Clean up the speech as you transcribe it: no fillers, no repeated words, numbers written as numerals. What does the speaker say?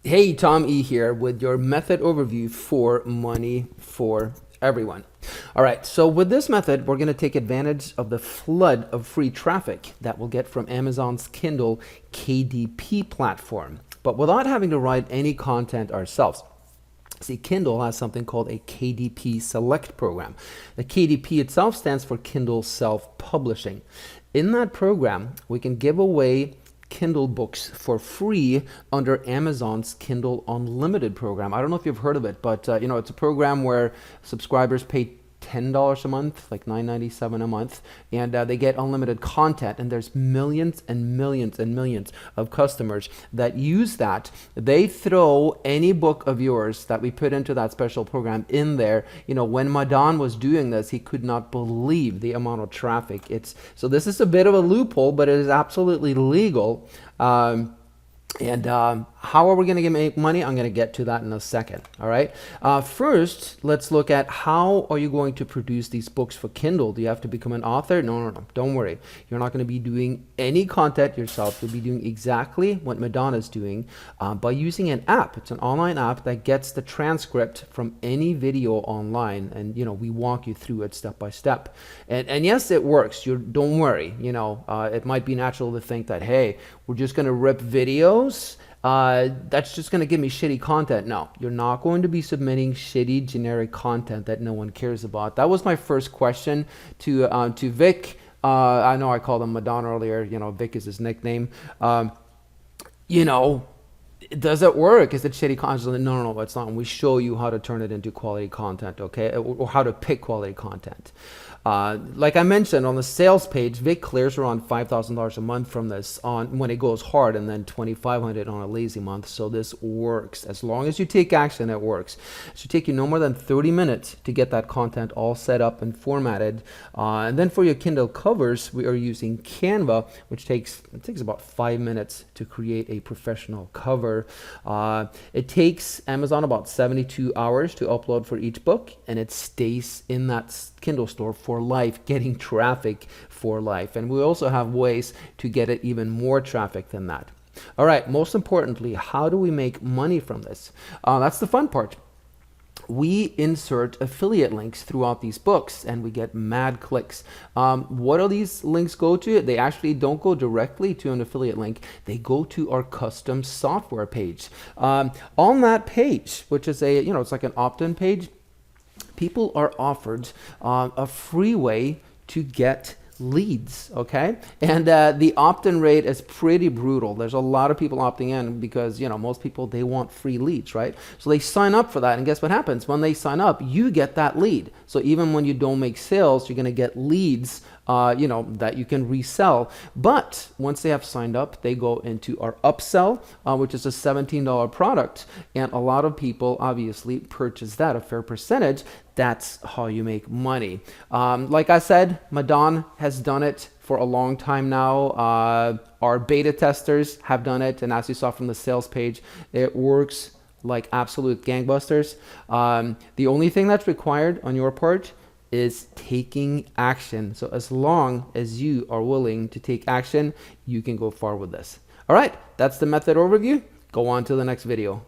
Hey, Tom E here with your method overview for money for everyone. All right, so with this method, we're going to take advantage of the flood of free traffic that we'll get from Amazon's Kindle KDP platform, but without having to write any content ourselves. See, Kindle has something called a KDP Select program. The KDP itself stands for Kindle Self-Publishing. In that program, we can give away Kindle books for free under Amazon's Kindle Unlimited program. I don't know if you've heard of it, but it's a program where subscribers pay $10 a month, like $9.97 a month, and they get unlimited content. And there's millions and millions and millions of customers that use that. They throw any book of yours that we put into that special program in there. When Madan was doing this, he could not believe the amount of traffic. So this is a bit of a loophole, but it is absolutely legal. How are we going to make money? I'm going to get to that in a second. All right. First, let's look at how are you going to produce these books for Kindle? Do you have to become an author? No. Don't worry. You're not going to be doing any content yourself. You'll be doing exactly what Madonna is doing by using an app. It's an online app that gets the transcript from any video online, and we walk you through it step by step. And yes, it works. Don't worry. It might be natural to think that, hey, we're just going to rip videos. That's just going to give me shitty content. No, you're not going to be submitting shitty generic content that no one cares about. That was my first question to Vic. I know I called him Madonna earlier. Vic is his nickname. Does it work? Is it shitty content? No, it's not. And we show you how to turn it into quality content, okay? Or how to pick quality content. Like I mentioned, on the sales page, Vic clears around $5,000 a month from this when it goes hard, and then $2,500 on a lazy month. So this works. As long as you take action, it works. It should take you no more than 30 minutes to get that content all set up and formatted. And then for your Kindle covers, we are using Canva, which takes about 5 minutes to create a professional cover. It takes Amazon about 72 hours to upload for each book, and it stays in that Kindle store for life, getting traffic for life. And we also have ways to get it even more traffic than that. All right, most importantly, how do we make money from this? That's the fun part. We insert affiliate links throughout these books, and we get mad clicks. What do these links go to? They actually don't go directly to an affiliate link. They go to our custom software page. On that page, which is it's like an opt-in page, people are offered a free way to get leads, okay? And the opt-in rate is pretty brutal. There's a lot of people opting in because most people, they want free leads, right? So they sign up for that, and guess what happens? When they sign up, you get that lead. So even when you don't make sales, you're going to get leads that you can resell. But once they have signed up, they go into our upsell, which is a $17 product. And a lot of people obviously purchase that, a fair percentage. That's how you make money. Like I said, Madan has done it for a long time now. Our beta testers have done it. And as you saw from the sales page, it works like absolute gangbusters. The only thing that's required on your part is taking action. So as long as you are willing to take action, you can go far with this. All right, that's the method overview. Go on to the next video.